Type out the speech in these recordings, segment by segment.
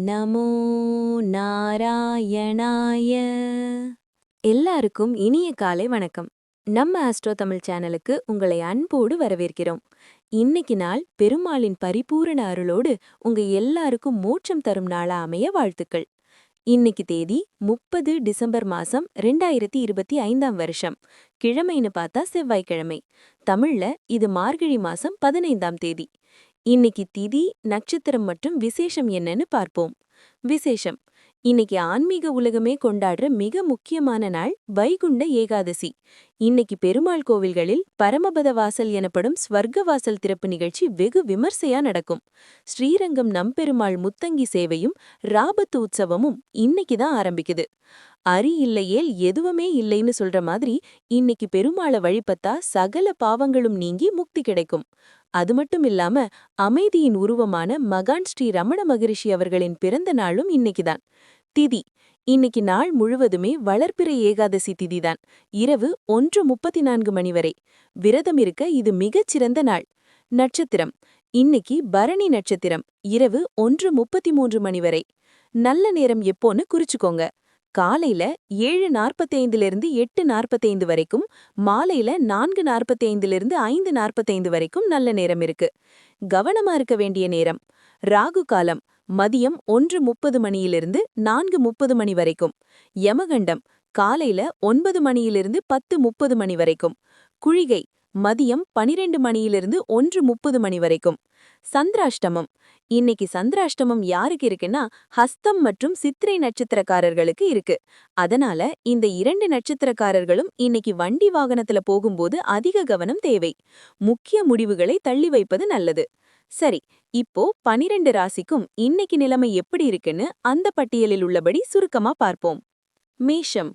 நமோ நாராயணாய. எல்லாருக்கும் இனிய காலை வணக்கம். நம்ம ஆஸ்ட்ரோ தமிழ் சேனலுக்கு உங்களை அன்போடு வரவேற்கிறோம். இன்னைக்கு நாள் பெருமாளின் பரிபூரண அருளோடு உங்க எல்லாருக்கும் மோட்சம் தரும் நாளா அமைய வாழ்த்துக்கள். இன்னைக்கு தேதி 30 டிசம்பர் மாசம் 2025 வருஷம். கிழமைன்னு பார்த்தா செவ்வாய்க்கிழமை. தமிழ்ல இது மார்கழி மாசம் 15ஆம் தேதி. இன்னைக்கு திதி, நட்சத்திரம் மற்றும் விசேஷம் என்னன்னு பார்ப்போம். விசேஷம்: இன்னைக்கு ஆன்மீக உலகமே கொண்டாடுற மிக முக்கியமான நாள் வைகுண்ட ஏகாதசி. இன்னைக்கு பெருமாள் கோவில்களில் பரமபத வாசல் எனப்படும் ஸ்வர்க்க வாசல் திறப்பு நிகழ்ச்சி வெகு விமர்சையா நடக்கும். ஸ்ரீரங்கம் நம்பெருமாள் முத்தங்கி சேவையும் ராபத்து உற்சவமும் இன்னைக்கு தான் ஆரம்பிக்குது. அரி இல்லையேல் எதுவுமே இல்லைன்னு சொல்ற மாதிரி இன்னைக்கு பெருமாளை வழிபத்தா சகல பாவங்களும் நீங்கி முக்தி கிடைக்கும். அது மட்டும் இல்லாம அமைதியின் உருவமான மகான் ஸ்ரீ ரமண மகரிஷி அவர்களின் பிறந்த நாளும் இன்னைக்குதான். திதி: இன்னைக்கு நாள் முழுவதுமே வளர்பிறை ஏகாதசி திதிதான். இரவு 1:34 மணி வரை விரதம் இருக்க இது மிகச்சிறந்த நாள். நட்சத்திரம்: இன்னைக்கு பரணி நட்சத்திரம். இரவு 1:33 மணி வரை. நல்ல நேரம் எப்போன்னு குறிச்சுக்கோங்க. காலையில 7:45 8:45 வரைக்கும், மாலையில 4:45 5:45 வரைக்கும் நல்ல நேரம் இருக்கு. கவனமா இருக்க வேண்டிய நேரம்: ராகு காலம் மதியம் 1:30 மணியிலிருந்து 4:30 மணி வரைக்கும். யமகண்டம் காலையில 9 மணியிலிருந்து 10:30 மணி வரைக்கும். குழிகை மதியம் 12 மணியிலிருந்து 1:30 மணி வரைக்கும். சந்திராஷ்டமம்: இன்னைக்கு சந்திராஷ்டமம் யாருக்கு இருக்குன்னா ஹஸ்தம் மற்றும் சித்திரை நட்சத்திரக்காரர்களுக்கு இருக்கு. அதனால இந்த 2 நட்சத்திரக்காரர்களும் இன்னைக்கு வண்டி வாகனத்துல போகும்போது அதிக கவனம் தேவை. முக்கிய முடிவுகளை தள்ளி வைப்பது நல்லது. சரி, இப்போ 12 ராசிக்கும் இன்னைக்கு நிலைமை எப்படி இருக்குன்னு அந்த பட்டியலில் உள்ளபடி சுருக்கமா பார்ப்போம். மேஷம்: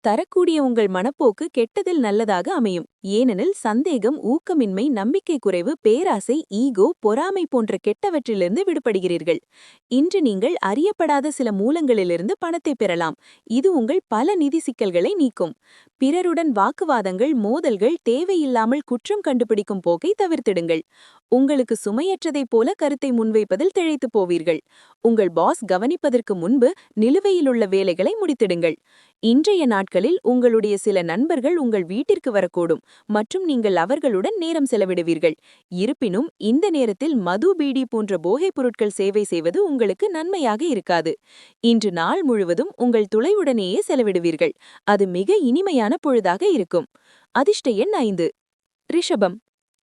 தரக்கூடிய உங்கள் மனப்போக்கு கெட்டதில் நல்லதாக அமையும். ஏனெனில் சந்தேகம், ஊக்கமின்மை, நம்பிக்கை குறைவு, பேராசை, ஈகோ, பொறாமை போன்ற கெட்டவற்றிலிருந்து விடுபடுகிறீர்கள். இன்று நீங்கள் அறியப்படாத சில மூலங்களிலிருந்து பணத்தை பெறலாம். இது உங்கள் பல நிதி சிக்கல்களை நீக்கும். பிறருடன் வாக்குவாதங்கள், மோதல்கள், தேவையில்லாமல் குற்றம் கண்டுபிடிக்கும் போக்கை தவிர்த்திடுங்கள். உங்களுக்கு சுமையற்றதைப் போல கருத்தை முன்வைப்பதில் திளைத்து போவீர்கள். உங்கள் பாஸ் கவனிப்பதற்கு முன்பு நிலுவையிலுள்ள வேலைகளை முடித்திடுங்கள். இன்றைய நாட்களில் உங்களுடைய சில நண்பர்கள் உங்கள் வீட்டிற்கு வரக்கூடும் மற்றும் நீங்கள் அவர்களுடன் நேரம் செலவிடுவீர்கள். இருப்பினும் இந்த நேரத்தில் மது, பீடி போன்ற போகைப் பொருட்கள் சேவை செய்வது உங்களுக்கு நன்மையாக இருக்காது. இன்று நாள் முழுவதும் உங்கள் துளையுடனேயே செலவிடுவீர்கள். அது மிக இனிமையான பொழுதாக இருக்கும். அதிர்ஷ்ட எண் 5. ரிஷபம்: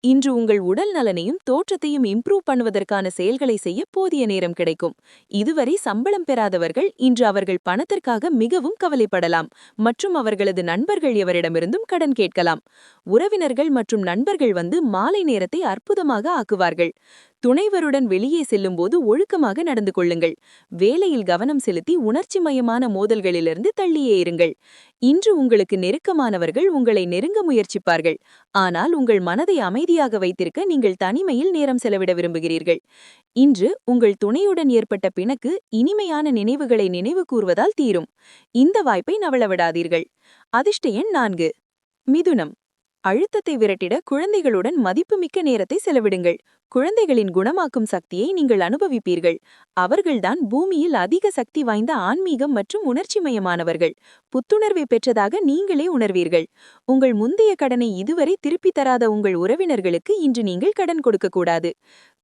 இன்று உங்கள் உடல் நலனையும் தோற்றத்தையும் இம்ப்ரூவ் பண்ணுவதற்கான செயல்களை செய்ய போதிய நேரம் கிடைக்கும். இதுவரை சம்பளம் பெறாதவர்கள் இன்று அவர்கள் பணத்திற்காக மிகவும் கவலைப்படலாம் மற்றும் அவர்களது நண்பர்கள் எவரிடமிருந்தும் கடன் கேட்கலாம். உறவினர்கள் மற்றும் நண்பர்கள் வந்து மாலை நேரத்தை அற்புதமாக ஆக்குவார்கள். துணைவருடன் வெளியே செல்லும்போது ஒழுக்கமாக நடந்து கொள்ளுங்கள். வேலையில் கவனம் செலுத்தி உணர்ச்சிமயமான மோதல்களிலிருந்து தள்ளியே இருங்கள். இன்று உங்களுக்கு நெருக்கமானவர்கள் உங்களை நெருங்க முயற்சிப்பார்கள். ஆனால் உங்கள் மனதை அமைதியாக வைத்திருக்க நீங்கள் தனிமையில் நேரம் செலவிட விரும்புகிறீர்கள். இன்று உங்கள் துணையுடன் ஏற்பட்ட பிணக்கு இனிமையான நினைவுகளை நினைவு கூர்வதால் தீரும். இந்த வாய்ப்பை நவளவிடாதீர்கள். அதிர்ஷ்ட எண் 4. மிதுனம்: அழுத்தத்தை விரட்டிட குழந்தைகளுடன் மதிப்புமிக்க நேரத்தை செலவிடுங்கள். குழந்தைகளின் குணமாக்கும் சக்தியை நீங்கள் அனுபவிப்பீர்கள். அவர்கள்தான் பூமியில் அதிக சக்தி வாய்ந்த ஆன்மீகம் மற்றும் உணர்ச்சிமயமானவர்கள். புத்துணர்வை பெற்றதாக நீங்களே உணர்வீர்கள். உங்கள் முந்தைய கடனை இதுவரை திருப்பி தராத உங்கள் உறவினர்களுக்கு இன்று நீங்கள் கடன் கொடுக்கக்கூடாது.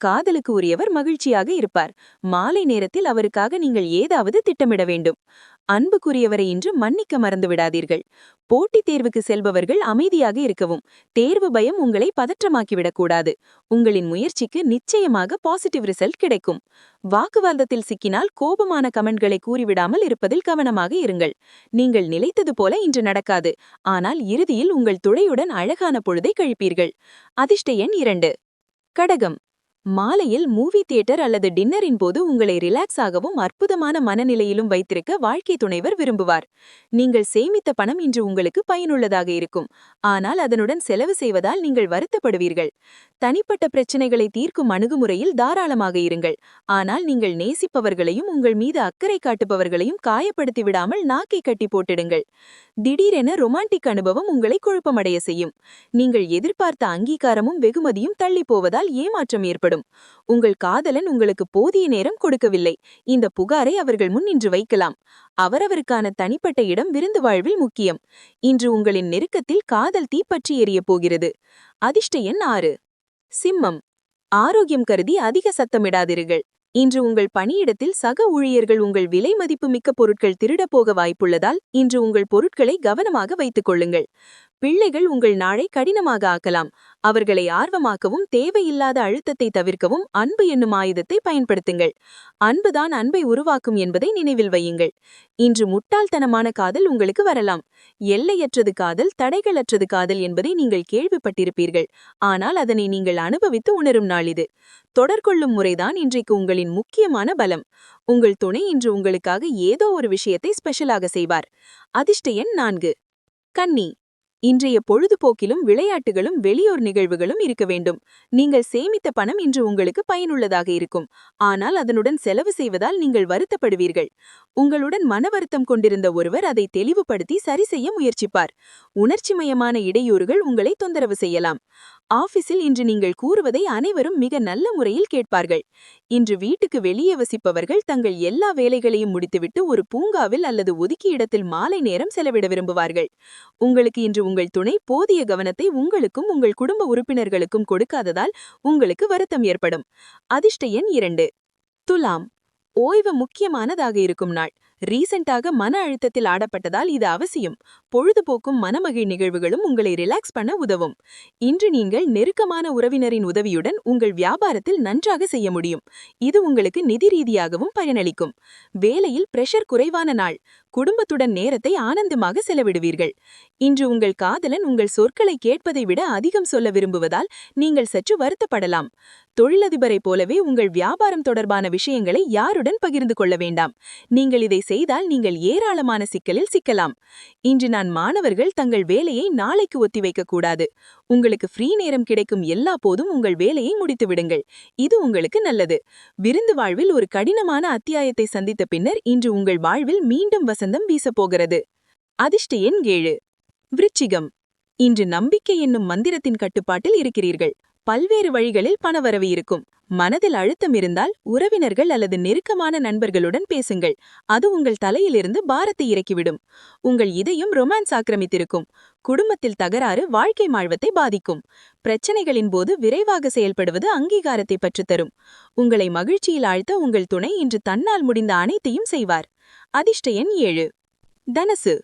காதலுக்கு உரியவர் மகிழ்ச்சியாக இருப்பார். மாலை நேரத்தில் அவருக்காக நீங்கள் ஏதாவது திட்டமிட வேண்டும். அன்புக்குரியவரை இன்று மன்னிக்க மறந்துவிடாதீர்கள். போட்டித் தேர்வுக்கு செல்பவர்கள் அமைதியாக இருக்கவும். தேர்வு பயம் உங்களை பதற்றமாக்கிவிடக்கூடாது. உங்களின் முயற்சிக்கு நிச்சயமாக பாசிட்டிவ் ரிசல்ட் கிடைக்கும். வாக்குவாதத்தில் சிக்கினால் கோபமான கமெண்ட்களை கூறிவிடாமல் இருப்பதில் கவனமாக இருங்கள். நீங்கள் நினைத்தது போல இன்று நடக்காது. ஆனால் இறுதியில் உங்கள் துணையுடன் அழகான பொழுதை கழிப்பீர்கள். அதிர்ஷ்ட எண் 2. கடகம்: மாலையில் மூவி தியேட்டர் அல்லது டின்னரின் போது உங்களை ரிலாக்ஸ் ஆகவும் அற்புதமான மனநிலையிலும் வைத்திருக்க வாழ்க்கை துணைவர் விரும்புவார். நீங்கள் சேமித்த பணம் இன்று உங்களுக்கு பயனுள்ளதாக இருக்கும். ஆனால் அதனுடன் செலவு செய்வதால் நீங்கள் வருத்தப்படுவீர்கள். தனிப்பட்ட பிரச்சனைகளை தீர்க்கும் அணுகுமுறையில் தாராளமாக இருங்கள். ஆனால் நீங்கள் நேசிப்பவர்களையும் உங்கள் மீது அக்கறை காட்டுபவர்களையும் காயப்படுத்தி விடாமல் நாக்கை கட்டி போட்டிடுங்கள். திடீரென ரொமான்டிக் அனுபவம் உங்களை குழப்பமடைய செய்யும். நீங்கள் எதிர்பார்த்த அங்கீகாரமும் வெகுமதியும் தள்ளி போவதால் ஏமாற்றம் ஏற்படும். ஏற்படும். உங்கள் காதலன் உங்களுக்கு போதிய நேரம் கொடுக்கவில்லை. இந்த புகாரை அவர்கள் முன் இன்று வைக்கலாம். அவரவருக்கான தனிப்பட்ட இடம் விருந்து வாழ்வில் முக்கியம். இன்று உங்களின் நெருக்கத்தில் காதல் தீப்பற்றி எரியப் போகிறது. அதிர்ஷ்ட எண் 6. சிம்மம். ஆரோக்கியம் கருதி அதிக சத்தமிடாதீர்கள். இன்று உங்கள் பணியிடத்தில் சக ஊழியர்கள் உங்கள் விலை மதிப்புமிக்க பொருட்கள் திருடப் போக வாய்ப்புள்ளதால் இன்று உங்கள் பொருட்களை கவனமாக வைத்துக் கொள்ளுங்கள். பிள்ளைகள் உங்கள் நாளை கடினமாக ஆக்கலாம். அவர்களை ஆர்வமாக்கவும் தேவையில்லாத அழுத்தத்தை தவிர்க்கவும் அன்பு என்னும் ஆயுதத்தை பயன்படுத்துங்கள். அன்புதான் அன்பை உருவாக்கும் என்பதை நினைவில் வையுங்கள். இன்று முட்டாள்தனமான காதல் உங்களுக்கு வரலாம். எல்லையற்றது காதல், தடைகளற்றது காதல் என்பதை நீங்கள் கேள்விப்பட்டிருப்பீர்கள். ஆனால் அதனை நீங்கள் அனுபவித்து உணரும் நாள் இது. தொடர்கொள்ளும் முறைதான் இன்றைக்கு உங்களின் முக்கியமான பலம். உங்கள் துணை இன்று உங்களுக்காக ஏதோ ஒரு விஷயத்தை ஸ்பெஷலாக செய்வார். அதிர்ஷ்ட எண் 4. கன்னி. இன்றைய பொழுதுபோக்கிலும் விளையாட்டுகளும் வெளியூர் நிகழ்வுகளும் இருக்க வேண்டும். நீங்கள் சேமித்த பணம் இன்று உங்களுக்கு பயனுள்ளதாக இருக்கும். ஆனால் அதனுடன் செலவு செய்வதால் நீங்கள் வருத்தப்படுவீர்கள். உங்களுடன் மன வருத்தம் கொண்டிருந்த ஒருவர் அதை தெளிவுபடுத்தி சரி செய்ய முயற்சிப்பார். உணர்ச்சிமயமான இடையூறுகள் உங்களை தொந்தரவு செய்யலாம். ஆபீஸில் இன்று நீங்கள் கூறுவதை அனைவரும் மிக நல்ல முறையில் கேட்பார்கள். இன்று வீட்டுக்கு வெளியே வசிப்பவர்கள் தங்கள் எல்லா வேலைகளையும் முடித்துவிட்டு ஒரு பூங்காவில் அல்லது ஒதுக்கிய இடத்தில் மாலை நேரம் செலவிட விரும்புவார்கள். உங்களுக்கு இன்று உங்கள் துணை போதிய கவனத்தை உங்களுக்கும் உங்கள் குடும்ப உறுப்பினர்களுக்கும் கொடுக்காததால் உங்களுக்கு வருத்தம் ஏற்படும். அதிர்ஷ்ட எண் 2. துலாம். ஓய்வு முக்கியமானதாக இருக்கும் நாள். ரீசெண்டாக மன அழுத்தத்தில் ஆடப்பட்டதால் இது அவசியம். பொழுதுபோக்கும் மனமகிழ் நிகழ்வுகளும் உங்களை ரிலாக்ஸ் பண்ண உதவும். இன்று நீங்கள் நெருக்கமான உறவினரின் உதவியுடன் உங்கள் வியாபாரத்தில் நன்றாக செய்ய முடியும். இது உங்களுக்கு நிதி ரீதியாகவும் பயனளிக்கும். வேலையில் பிரஷர் குறைவான நாள். குடும்பத்துடன் நேரத்தை ஆனந்தமாக செலவிடுவீர்கள். இன்று உங்கள் காதலன் உங்கள் சொற்களை கேட்பதை விட அதிகம் சொல்ல விரும்புவதால் நீங்கள் சற்று வருத்தப்படலாம். தொழிலதிபரை போலவே உங்கள் வியாபாரம் தொடர்பான விஷயங்களை யாருடன் பகிர்ந்து கொள்ள வேண்டாம். நீங்கள் இதை செய்தால் நீங்கள் ஏராளமான சிக்கலில் சிக்கலாம். இன்று நான் மாணவர்கள் தங்கள் வேலையை நாளைக்கு ஒத்திவைக்க கூடாது. உங்களுக்கு ஃப்ரீ நேரம் கிடைக்கும் எல்லா போதும் உங்கள் வேலையை முடித்து விடுங்கள். இது உங்களுக்கு நல்லது. விருந்து வாழ்வில் ஒரு கடினமான அத்தியாயத்தை சந்தித்த பின்னர் இன்று உங்கள் வாழ்வில் மீண்டும் வசந்தம் வீசப்போகிறது. அதிர்ஷ்ட எண் 7. விருச்சிகம். இன்று நம்பிக்கை என்னும் மந்திரத்தின் கட்டுப்பாட்டில் இருக்கிறீர்கள். பல்வேறு வழிகளில் பணவரவு இருக்கும். மனதில் அழுத்தம் இருந்தால் உறவினர்கள் அல்லது நெருக்கமான நண்பர்களுடன் பேசுங்கள். அது உங்கள் தலையிலிருந்து பாரத்தை இறக்கிவிடும். உங்கள் இதயம் ரொமான்ஸ் ஆக்கிரமித்திருக்கும். குடும்பத்தில் தகராறு வாழ்க்கை வாழ்வத்தை பாதிக்கும். பிரச்சனைகளின் போது விரைவாக செயல்படுவது அங்கீகாரத்தை பெற்றுத்தரும். உங்களை மகிழ்ச்சியில் ஆழ்த்த உங்கள் துணை இன்று தன்னால் முடிந்த அனைத்தையும் செய்வார். அதிர்ஷ்ட எண் 7. தனுசு.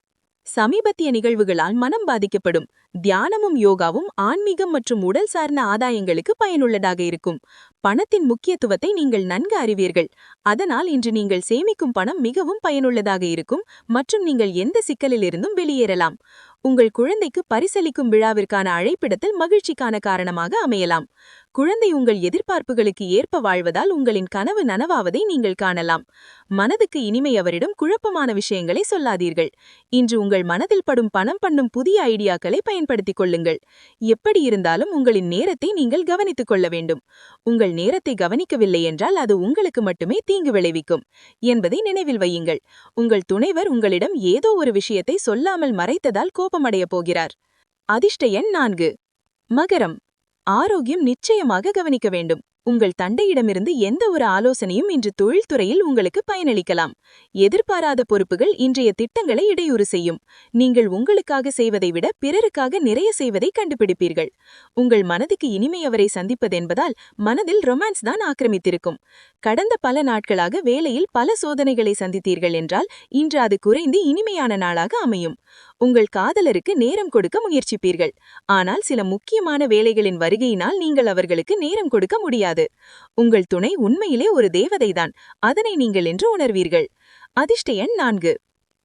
சமீபத்திய நிகழ்வுகளால் மனம் பாதிக்கப்படும். தியானமும் யோகாவும் ஆன்மீகம் மற்றும் உடல் சார்ந்த ஆதாயங்களுக்கு பயனுள்ளதாக இருக்கும். பணத்தின் முக்கியத்துவத்தை நீங்கள் நன்கு அறிவீர்கள். அதனால் இன்று நீங்கள் சேமிக்கும் பணம் மிகவும் பயனுள்ளதாக இருக்கும் மற்றும் நீங்கள் எந்த சிக்கலிலிருந்தும் வெளியேறலாம். உங்கள் குழந்தைக்கு பரிசளிக்கும் விழாவிற்கான அழைப்பிடத்தில் மகிழ்ச்சிக்கான காரணமாக அமையலாம். குழந்தை உங்கள் எதிர்பார்ப்புகளுக்கு ஏற்ப வாழ்வதால் உங்களின் கனவு நனவாவதை நீங்கள் காணலாம். மனதுக்கு இனிமை அவரிடம் குழப்பமான விஷயங்களை சொல்லாதீர்கள். இன்று உங்கள் மனதில் படும் பணம் பண்ணும் புதிய ஐடியாக்களை பயன்படுத்திக் கொள்ளுங்கள். எப்படி இருந்தாலும் உங்களின் நேரத்தை நீங்கள் கவனித்துக் கொள்ள வேண்டும். உங்கள் நேரத்தை கவனிக்கவில்லை என்றால் அது உங்களுக்கு மட்டுமே தீங்கு விளைவிக்கும் என்பதை நினைவில் வையுங்கள். உங்கள் துணைவர் உங்களிடம் ஏதோ ஒரு விஷயத்தை சொல்லாமல் மறைத்ததால் கோபமடையப் போகிறார். அதிர்ஷ்ட எண் 4. மகரம். ஆரோக்கியம் நிச்சயமாக கவனிக்க வேண்டும். உங்கள் தந்தையிடமிருந்து எந்த ஒரு ஆலோசனையும் இன்று தொழில்துறையில் உங்களுக்கு பயனளிக்கலாம். எதிர்பாராத பொறுப்புகள் இன்றைய திட்டங்களை இடையூறு செய்யும். நீங்கள் உங்களுக்காக செய்வதை விட பிறருக்காக நிறைய செய்வதை கண்டுபிடிப்பீர்கள். உங்கள் மனதுக்கு இனிமை அவரை சந்திப்பதென்பதால் மனதில் ரொமான்ஸ் தான் ஆக்கிரமித்திருக்கும். கடந்த பல நாட்களாக வேலையில் பல சோதனைகளை சந்தித்தீர்கள் என்றால் இன்று அது குறைந்து இனிமையான நாளாக அமையும். உங்கள் காதலருக்கு நேரம் கொடுக்க முயற்சிப்பீர்கள். ஆனால் சில முக்கியமான வேலைகளின் வருகையினால் நீங்கள் அவர்களுக்கு நேரம் கொடுக்க முடியாது. உங்கள் துணை உண்மையிலே ஒரு தேவதைதான். அதனை நீங்கள் என்று உணர்வீர்கள். அதிர்ஷ்ட எண் 4.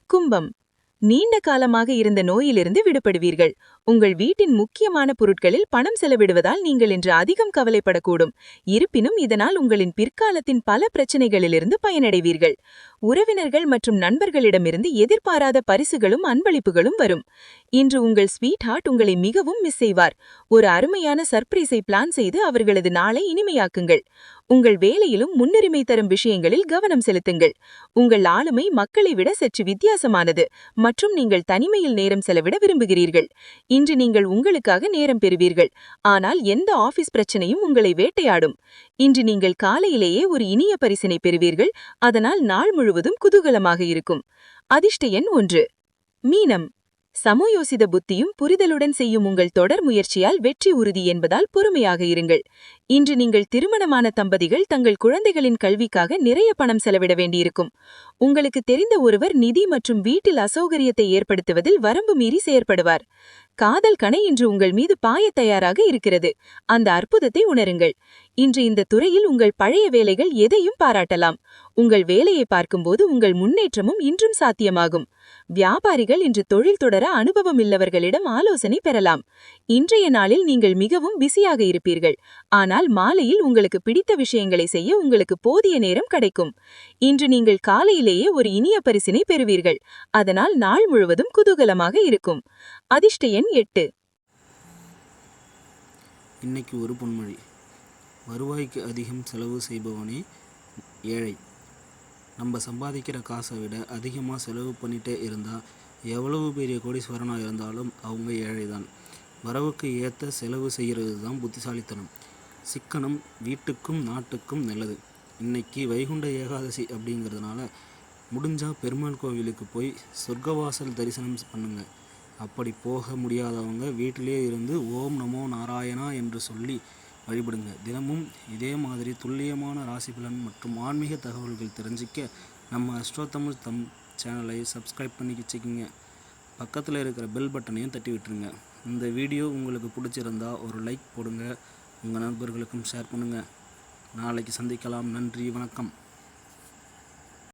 கும்பம். நீண்ட காலமாக இருந்த நோயிலிருந்து விடுபடுவீர்கள். உங்கள் வீட்டின் முக்கியமான பொருட்களில் பணம் செலவிடுவதால் நீங்கள் இன்று அதிகம் கவலைப்படக்கூடும். இருப்பினும் இதனால் உங்களின் பிற்காலத்தின் பல பிரச்சனைகளிலிருந்து பயனடைவீர்கள். உறவினர்கள் மற்றும் நண்பர்களிடமிருந்து எதிர்பாராத பரிசுகளும் அன்பளிப்புகளும் வரும். இன்று உங்கள் ஸ்வீட் ஹார்ட் உங்களை மிகவும் மிஸ் செய்வார். ஒரு அருமையான சர்ப்ரைஸை பிளான் செய்து அவர்களது நாளை இனிமையாக்குங்கள். உங்கள் வேலையிலும் முன்னுரிமை தரும் விஷயங்களில் கவனம் செலுத்துங்கள். உங்கள் ஆளுமை மக்களை விட சற்று வித்தியாசமானது மற்றும் நீங்கள் தனிமையில் நேரம் செலவிட விரும்புகிறீர்கள். இன்று நீங்கள் உங்களுக்காக நேரம் பெறுவீர்கள், ஆனால் எந்த ஆபீஸ் பிரச்சனையும் உங்களை வேட்டையாடும். இன்று நீங்கள் காலையிலேயே ஒரு இனிய பரிசினை பெறுவீர்கள், அதனால் நாள் முழுவதும் குதூகலமாக இருக்கும். அதிர்ஷ்ட எண் 1. மீனம். சமயோசித புத்தியும் புரிதலுடன் செய்யும் உங்கள் தொடர் முயற்சியால் வெற்றி உறுதி என்பதால் பொறுமையாக இருங்கள். இன்று நீங்கள் திருமணமான தம்பதிகள் தங்கள் குழந்தைகளின் கல்விக்காக நிறைய பணம் செலவிட வேண்டியிருக்கும். உங்களுக்கு தெரிந்த ஒருவர் நிதி மற்றும் வீட்டில் அசௌகரியத்தை ஏற்படுத்துவதில் வரம்பு மீறி செயற்படுவார். காதல் கணை இன்று உங்கள் மீது பாயத் தயாராக இருக்கிறது. அந்த அற்புதத்தை உணருங்கள். இன்று இந்த துறையில் உங்கள் பழைய வேலைகள் எதையும் பாராட்டலாம். உங்கள் வேலையை பார்க்கும்போது உங்கள் முன்னேற்றமும் இன்றும் சாத்தியமாகும். வியாபாரிகள் இன்று தொழில் தொடர அனுபவம் இல்லவர்களிடம் ஆலோசனை பெறலாம். இன்றைய நாளில் நீங்கள் மிகவும் பிஸியாக இருப்பீர்கள், ஆனால் மாலையில் உங்களுக்கு பிடித்த விஷயங்களை செய்ய உங்களுக்கு போதிய நேரம் கிடைக்கும். இன்று நீங்கள் காலையிலேயே ஒரு இனிய பரிசினை பெறுவீர்கள், அதனால் நாள் முழுவதும் குதூகலமாக இருக்கும். அதிர்ஷ்ட எண் 8. இன்னைக்கு ஒரு பொன்மொழி. வருவாய்க்கு அதிகம் செலவு செய்பவனே ஏழை. நம்ம சம்பாதிக்கிற காசை விட அதிகமாக செலவு பண்ணிகிட்டே இருந்தால் எவ்வளவு பெரிய கோடீஸ்வரனாக இருந்தாலும் அவங்க ஏழை தான். வரவுக்கு ஏற்ற செலவு செய்கிறது தான் புத்திசாலித்தனம். சிக்கனம் வீட்டுக்கும் நாட்டுக்கும் நல்லது. இன்னைக்கு வைகுண்ட ஏகாதசி அப்படிங்கிறதுனால முடிஞ்சால் பெருமாள் கோவிலுக்கு போய் சொர்க்கவாசல் தரிசனம் பண்ணுங்க. அப்படி போக முடியாதவங்க வீட்டிலே இருந்து ஓம் நமோ நாராயணா என்று சொல்லி வழிபடுங்க. தினமும் இதே மாதிரி துல்லியமான ராசி பலன் மற்றும் ஆன்மீக தகவல்கள் தெரிஞ்சிக்க நம்ம அஸ்ட்ரோ தமிழ் சேனலை சப்ஸ்கிரைப் பண்ணி வச்சுக்கிங்க. பக்கத்தில் இருக்கிற பெல் பட்டனையும் தட்டி விட்டுருங்க. இந்த வீடியோ உங்களுக்கு பிடிச்சிருந்தா ஒரு லைக் போடுங்க. உங்கள் நண்பர்களுக்கும் ஷேர் பண்ணுங்கள். நாளைக்கு சந்திக்கலாம். நன்றி, வணக்கம்.